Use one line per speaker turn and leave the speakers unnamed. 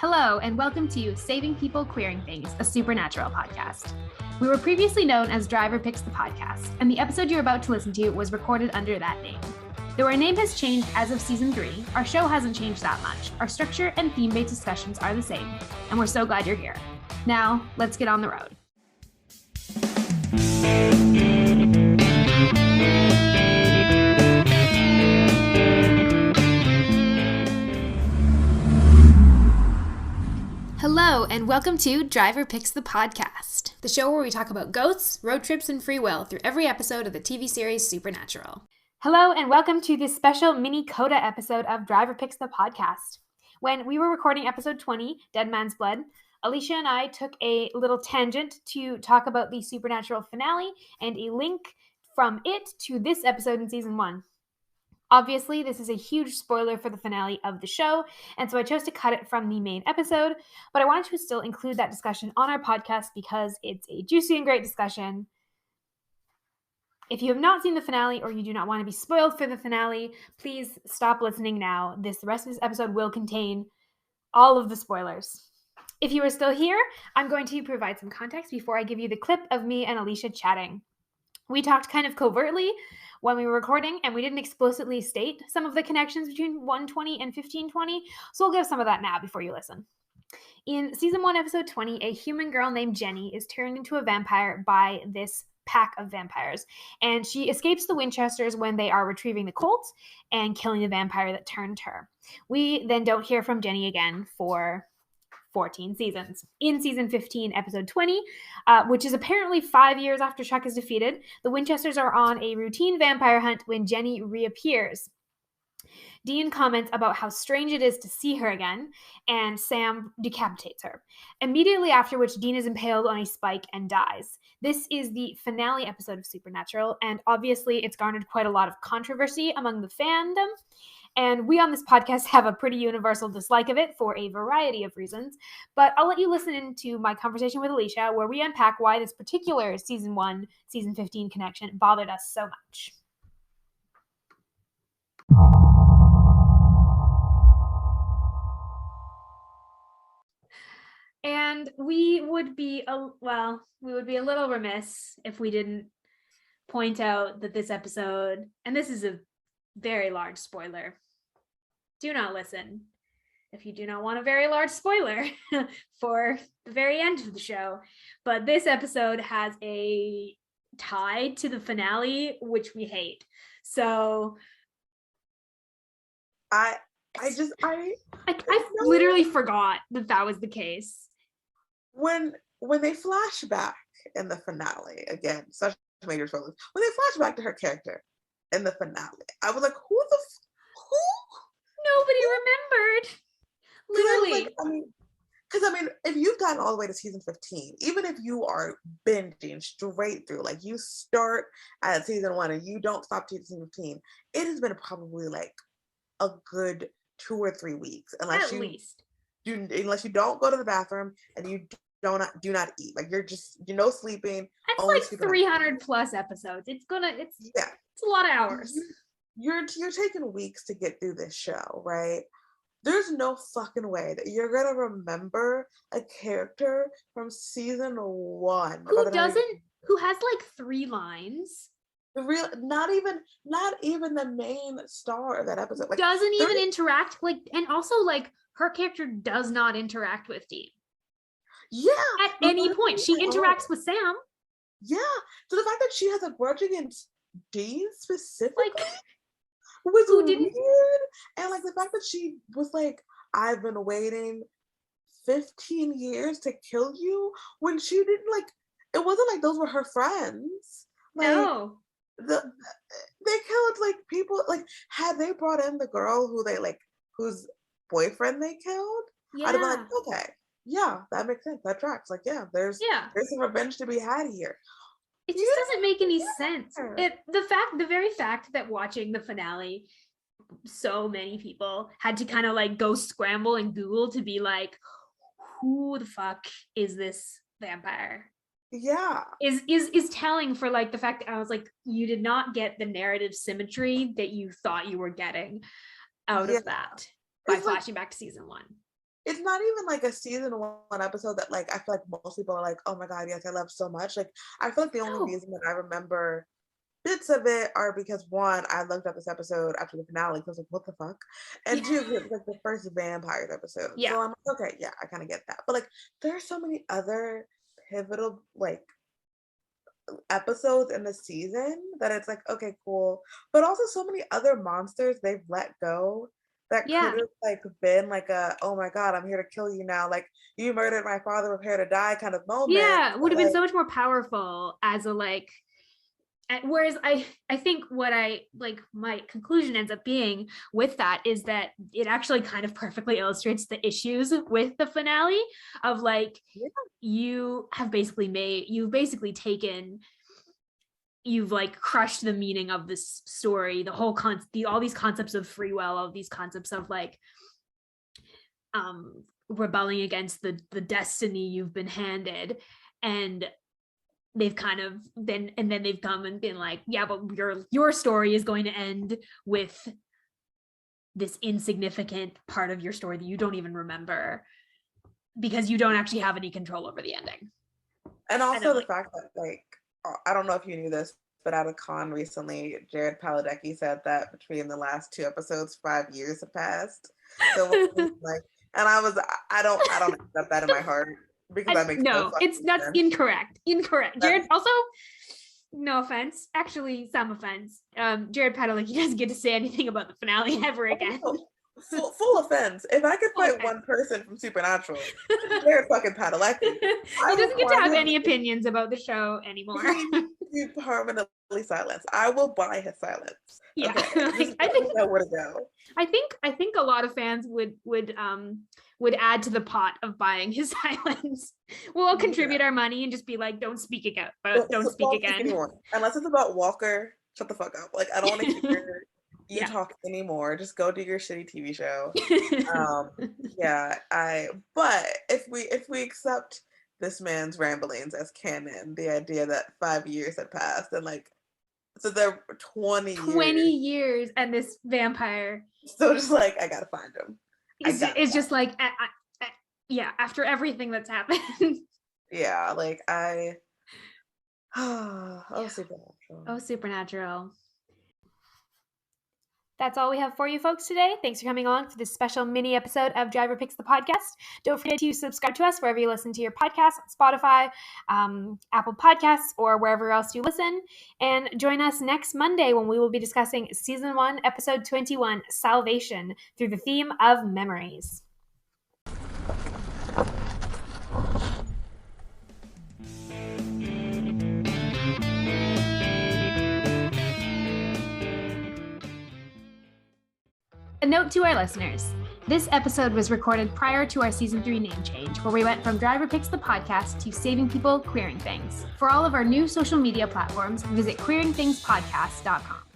Hello, and welcome to Saving People Queering Things, a supernatural podcast. We were previously known as Driver Picks the Podcast, and the episode you're about to listen to was recorded under that name. Though our name has changed as of season 3, our show hasn't changed that much. Our structure and theme-based discussions are the same, and we're so glad you're here. Now, let's get on the road. Hello, and welcome to Driver Picks the Podcast, the show where we talk about ghosts, road trips, and free will through every episode of the TV series Supernatural. Hello, and welcome to this special mini Coda episode of Driver Picks the Podcast. When we were recording episode 20, Dead Man's Blood, Alesha and I took a little tangent to talk about the Supernatural finale and a link from it to this episode in season 1. Obviously, this is a huge spoiler for the finale of the show, and so I chose to cut it from the main episode, but I wanted to still include that discussion on our podcast because it's a juicy and great discussion. If you have not seen the finale or you do not want to be spoiled for the finale, please stop listening now. The rest of this episode will contain all of the spoilers. If you are still here, I'm going to provide some context before I give you the clip of me and Alesha chatting. We talked kind of covertly when we were recording, and we didn't explicitly state some of the connections between 120 and 1520, so we'll give some of that now before you listen. In season 1, episode 20, a human girl named Jenny is turned into a vampire by this pack of vampires, and she escapes the Winchesters when they are retrieving the Colt and killing the vampire that turned her. We then don't hear from Jenny again for 14 seasons. In season 15, episode 20, which is apparently 5 years after Chuck is defeated, the Winchesters are on a routine vampire hunt when Jenny reappears. Dean comments about how strange it is to see her again, and Sam decapitates her. Immediately after which, Dean is impaled on a spike and dies. This is the finale episode of Supernatural, and obviously it's garnered quite a lot of controversy among the fandom. And we on this podcast have a pretty universal dislike of it for a variety of reasons. But I'll let you listen into my conversation with Alesha, where we unpack why this particular season 1, season 15 connection bothered us so much. And we would be a little remiss if we didn't point out that this episode, and this is a very large spoiler, do not listen if you do not want a very large spoiler for the very end of the show. But this episode has a tie to the finale, which we hate. So I literally forgot that was the case.
When they flash back in the finale, again, such major spoilers, when they flash back to her character in the finale, I was like, who?
Nobody remembered. Literally.
Because if you've gotten all the way to season 15, even if you are binging straight through, like you start at season 1 and you don't stop to season 15, it has been probably like a good 2 or 3 weeks, unless you don't go to the bathroom and you do not eat. Like you're no sleeping.
That's like 300 plus episodes. It's a lot of hours.
You're taking weeks to get through this show, right? There's no fucking way that you're gonna remember a character from season 1
who has like 3 lines.
Not even the main star of that episode. Like,
doesn't even interact, and also her character does not interact with Dean.
Yeah.
At any point. She interacts with Sam.
Yeah. So the fact that she has a grudge against Dean specifically was weird. And the fact that she was like, I've been waiting 15 years to kill you, when she didn't it wasn't like those were her friends.
No.
They killed people. Had they brought in the girl whose boyfriend they killed, I'd have been like, okay, yeah, that makes sense. That tracks. There's some revenge to be had here.
It just doesn't make any sense. The very fact that watching the finale, so many people had to kind of go scramble and Google to be like, who the fuck is this vampire?
Yeah.
Is telling for the fact that I was like, you did not get the narrative symmetry that you thought you were getting out of that by flashing back to season 1.
it's not even like a season one episode that like I feel like most people are like, oh my god, yes, I love so much. Like I feel like the only reason that I remember bits of it are because one, I looked up this episode after the finale because I was like, what the fuck? And two, it was like the first vampires episode.
Yeah.
So I'm like, okay, yeah, I kind of get that. But like there are so many other pivotal like episodes in the season that it's like, okay, cool. But also so many other monsters they've let go that could have like been like a, oh my god, I'm here to kill you now. Like you murdered my father, prepare to die kind of moment.
Yeah, would have
like,
been so much more powerful as a like. Whereas I think what I like my conclusion ends up being with that is that it actually kind of perfectly illustrates the issues with the finale of like you've like crushed the meaning of this story, the whole all these concepts of free will, all these concepts of like rebelling against the destiny you've been handed, and they've kind of then they've come and been like, yeah, but your story is going to end with this insignificant part of your story that you don't even remember because you don't actually have any control over the ending.
And also the fact that like, I don't know if you knew this, but at a con recently, Jared Padalecki said that between the last 2 episodes, 5 years have passed. So like, and I don't accept that in my heart. Because that makes
that's incorrect. Jared, also, no offense, actually some offense. Jared Padalecki doesn't get to say anything about the finale ever again.
Full offense. If I could fight one person from Supernatural, Jared fucking Padalecki.
He doesn't get to have any opinions about the show anymore.
He's permanently silenced. I will buy his silence.
Yeah,
okay. I think that would go.
I think a lot of fans would add to the pot of buying his silence. We'll contribute our money and just be like, don't speak again, but don't speak again.
Unless it's about Walker, shut the fuck up. Like I don't want to hear you talk anymore. Just go do your shitty TV show. But if we accept this man's ramblings as canon, the idea that 5 years had passed and like so they're 20
years and this vampire.
So just like I gotta find him.
It's just like after everything that's happened.
Yeah, like Supernatural.
Supernatural. That's all we have for you folks today. Thanks for coming along for this special mini episode of Driver Picks the Podcast. Don't forget to subscribe to us wherever you listen to your podcasts, Spotify, Apple Podcasts, or wherever else you listen. And join us next Monday when we will be discussing Season 1, Episode 21, Salvation, through the theme of memories. A note to our listeners. This episode was recorded prior to our Season 3 name change, where we went from Driver Picks the Podcast to Saving People, Queering Things. For all of our new social media platforms, visit queeringthingspodcast.com.